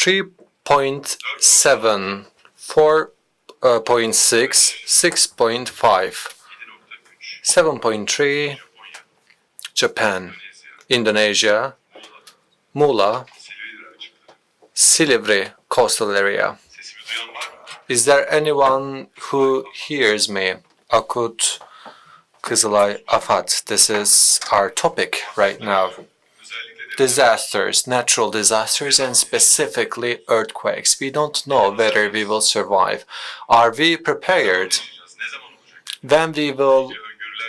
3.7, 4.6, 6.5, 7.3, Japan, Indonesia, Muğla, Silivri coastal area. Is there anyone who hears me? Akut, Kızılay, Afat. This is our topic right now. Disasters, natural disasters, and specifically earthquakes. We don't know whether we will survive. Are we prepared? When we will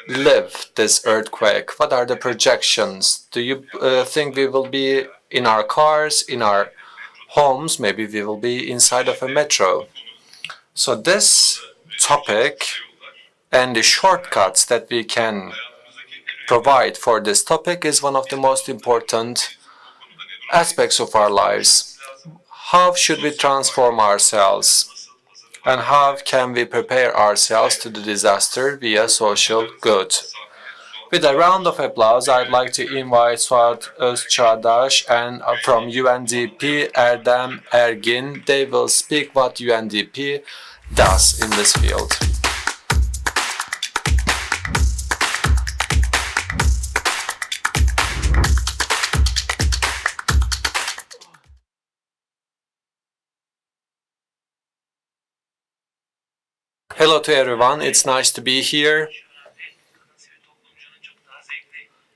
live this earthquake? What are the projections? Do you think we will be in our cars, in our homes? Maybe we will be inside of a metro. So this topic and the shortcuts that we can provide for this topic is one of the most important aspects of our lives. How should we transform ourselves? And how can we prepare ourselves to the disaster via social good? With a round of applause, I'd like to invite Suat, Özçağdaş, and from UNDP, Erdem, Ergin. They will speak what UNDP does in this field. Hello to everyone, it's nice to be here.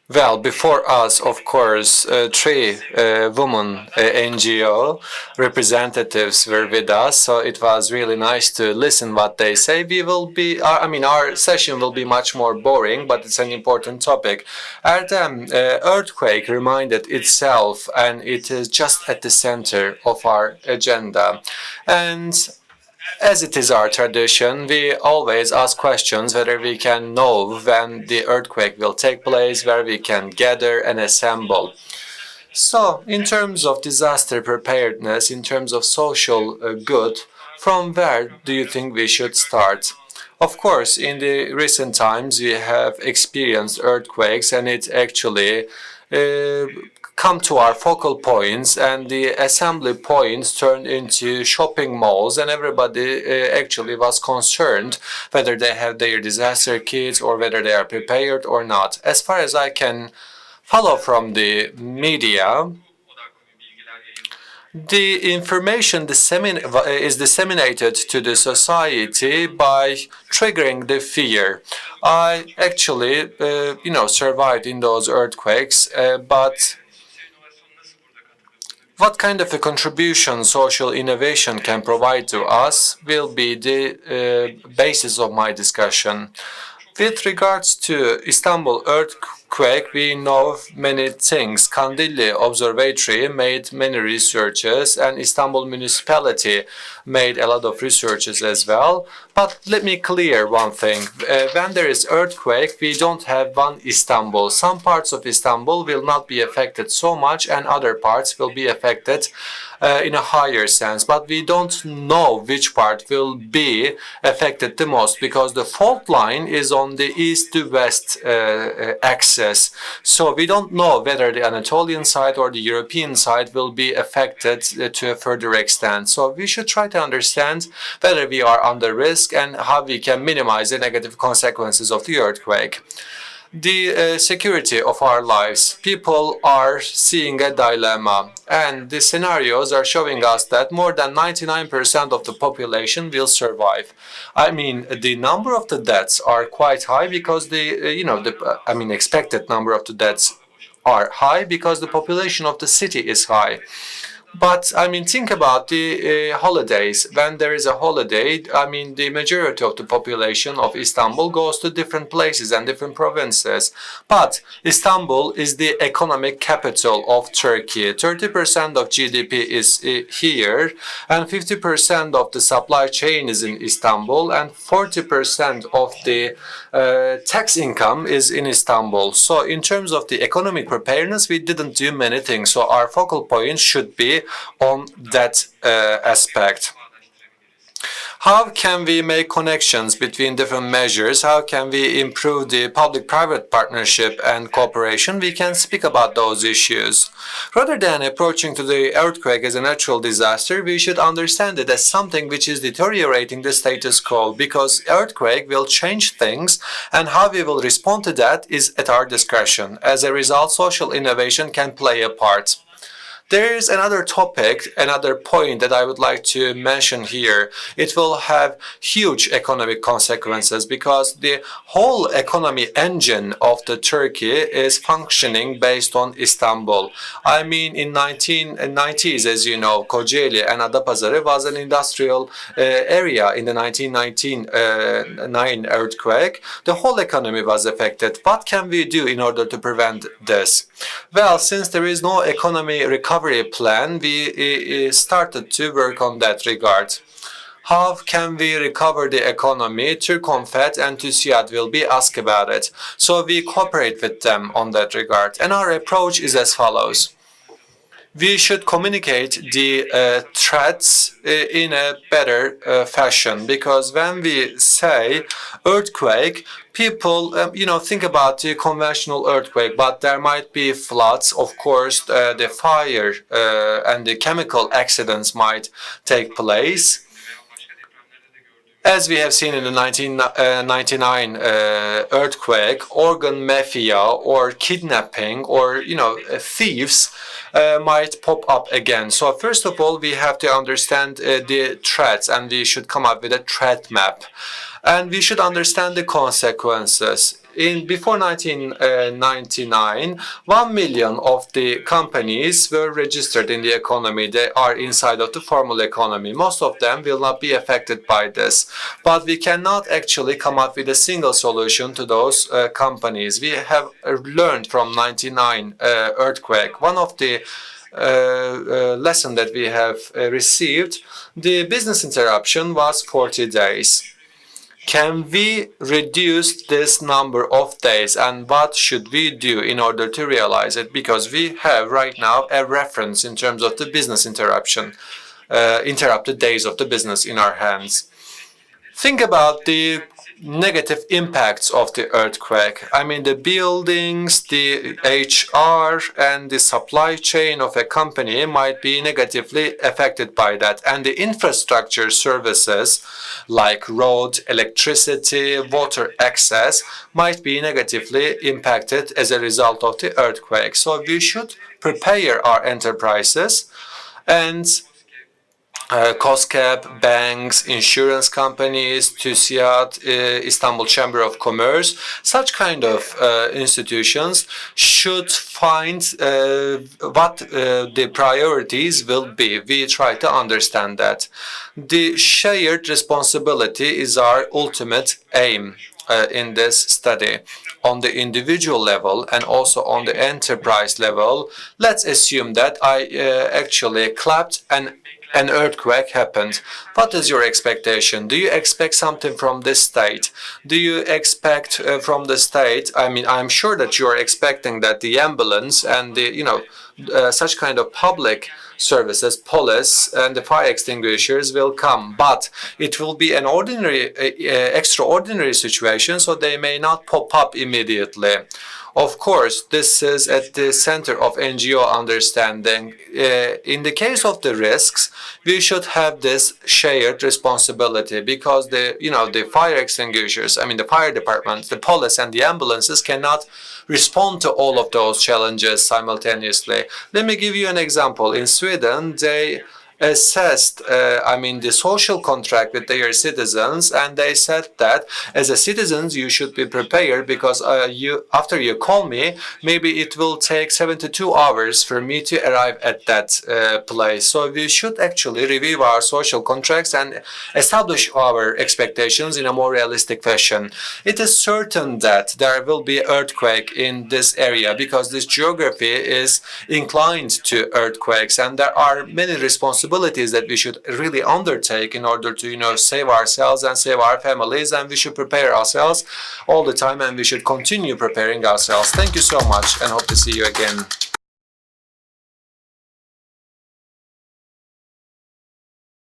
Well, before us, of course, three women NGO representatives were with us, so it was really nice to listen what they say. We will be, our session will be much more boring, but it's an important topic. Erdem, earthquake reminded itself, and it is just at the center of our agenda. And as it is our tradition, we always ask questions whether we can know when the earthquake will take place, where we can gather and assemble. So, in terms of disaster preparedness, in terms of social good, from where do you think we should start? Of course, in the recent times, we have experienced earthquakes, and it actually come to our focal points, and the assembly points turned into shopping malls, and everybody actually was concerned whether they have their disaster kits or whether they are prepared or not. As far as I can follow from the media, the information is disseminated to the society by triggering the fear. I actually, survived in those earthquakes, but what kind of a contribution social innovation can provide to us will be the basis of my discussion. With regards to Istanbul earthquake, we know many things. Kandilli Observatory made many researches, and Istanbul municipality made a lot of researches as well. But let me clear one thing. When there is earthquake, we don't have one Istanbul. Some parts of Istanbul will not be affected so much, and other parts will be affected in a higher sense. But we don't know which part will be affected the most, because the fault line is on the east to west axis. So we don't know whether the Anatolian side or the European side will be affected to a further extent. So we should try to understand whether we are under risk and how we can minimize the negative consequences of the earthquake. The security of our lives. People are seeing a dilemma, and the scenarios are showing us that more than 99% of the population will survive. I mean, the number of the deaths are quite high because expected number of the deaths are high because the population of the city is high. But, think about the holidays. When there is a holiday, the majority of the population of Istanbul goes to different places and different provinces. But Istanbul is the economic capital of Turkey. 30% of GDP is here, and 50% of the supply chain is in Istanbul, and 40% of the tax income is in Istanbul. So in terms of the economic preparedness, we didn't do many things. So our focal point should be on that aspect. How can we make connections between different measures? How can we improve the public-private partnership and cooperation? We can speak about those issues. Rather than approaching to the earthquake as a natural disaster, we should understand it as something which is deteriorating the status quo, because earthquake will change things, and how we will respond to that is at our discretion. As a result, social innovation can play a part. There is another topic, another point that I would like to mention here. It will have huge economic consequences because the whole economy engine of the Turkey is functioning based on Istanbul. I mean, in 1990s, as you know, Kocaeli and Adapazarı was an industrial area. In the 1999 earthquake, the whole economy was affected. What can we do in order to prevent this? Well, since there is no economy recovery plan, we started to work on that regard. How can we recover the economy? Turkonfet and TÜSİAD will be asked about it. So we cooperate with them on that regard. And our approach is as follows. We should communicate the threats in a better fashion, because when we say earthquake, people, think about the conventional earthquake, but there might be floods. Of course, the fire and the chemical accidents might take place. As we have seen in the 1999 earthquake, organ mafia or kidnapping or, thieves might pop up again. So first of all, we have to understand the threats, and we should come up with a threat map. And we should understand the consequences. Before 1999, 1 million of the companies were registered in the economy. They are inside of the formal economy. Most of them will not be affected by this. But we cannot actually come up with a single solution to those companies. We have learned from 99 earthquake. One of the lesson that we have received, the business interruption was 40 days. Can we reduce this number of days, and what should we do in order to realize it? Because we have right now a reference in terms of the business interruption, interrupted days of the business in our hands. Think about the negative impacts of the earthquake. I mean, the buildings, the HR, and the supply chain of a company might be negatively affected by that. And the infrastructure services like road, electricity, water access might be negatively impacted as a result of the earthquake. So we should prepare our enterprises, and COSGAP, banks, insurance companies, TÜSİAD, Istanbul Chamber of Commerce, such kind of institutions should find what the priorities will be. We try to understand that. The shared responsibility is our ultimate aim in this study. On the individual level and also on the enterprise level, let's assume that I actually clapped and an earthquake happened. What is your expectation? Do you expect something from this state? Do you expect from the state? I mean, I'm sure that you are expecting that the ambulance and the, such kind of public services, police and the fire extinguishers will come, but it will be an extraordinary situation, so they may not pop up immediately. Of course, this is at the center of NGO understanding. In the case of the risks, we should have this shared responsibility, because the fire extinguishers, the fire departments, the police and the ambulances cannot respond to all of those challenges simultaneously. Let me give you an example. In Sweden, they assessed, the social contract with their citizens, and they said that as a citizens you should be prepared, because after you call me, maybe it will take 72 hours for me to arrive at that place. So we should actually review our social contracts and establish our expectations in a more realistic fashion. It is certain that there will be earthquake in this area, because this geography is inclined to earthquakes, and there are many responsibilities that we should really undertake in order to save ourselves and save our families, and we should prepare ourselves all the time, and we should continue preparing ourselves. Thank you so much, and hope to see you again.